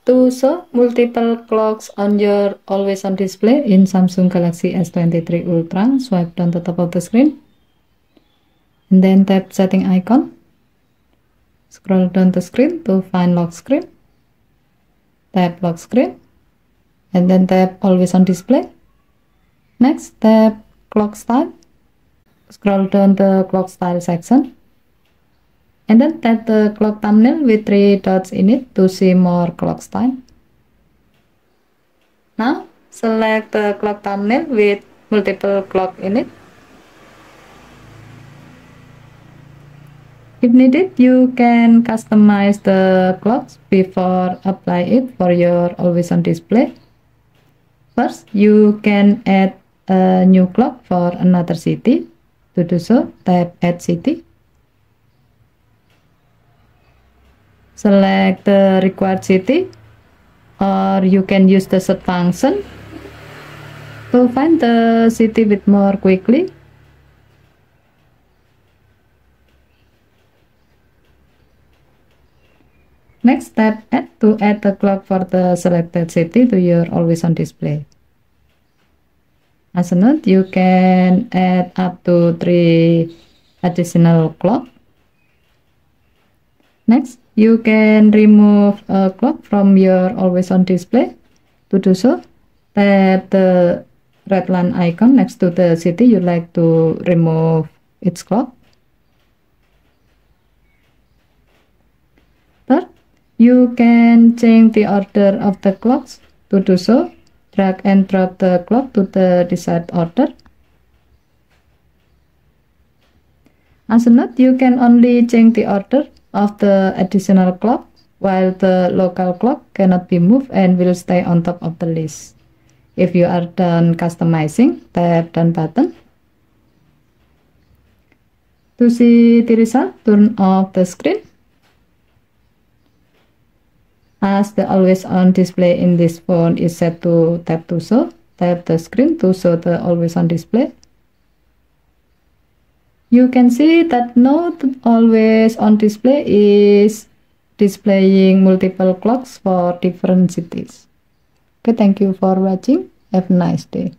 To show multiple clocks on your always on display in Samsung Galaxy S23 Ultra, swipe down the top of the screen and then tap setting icon. Scroll down the screen to find lock screen. Tap lock screen and then tap always on display. Next, tap clock style. Scroll down the clock style section and then tap the clock thumbnail with 3 dots in it to see more clock style. Now select the clock thumbnail with multiple clock in it. If needed, you can customize the clocks before apply it for your always on display. First, you can add a new clock for another city. To do so, tap add city. Select the required city, or you can use the search function to find the city with more quickly. Next, tap add to add the clock for the selected city to your always on display. As a note, you can add up to 3 additional clock. Next, you can remove a clock from your always on display. To do so, tap the red line icon next to the city you like to remove its clock. Third, you can change the order of the clocks. To do so, drag and drop the clock to the desired order. As a note, you can only change the order of the additional clock, while the local clock cannot be moved and will stay on top of the list. If you are done customizing, tap done button. To see the result, turn off the screen. As the always on display in this phone is set to tap to show, tap the screen to show the always on display. You can see that not always on display is displaying multiple clocks for different cities. Okay, thank you for watching. Have a nice day.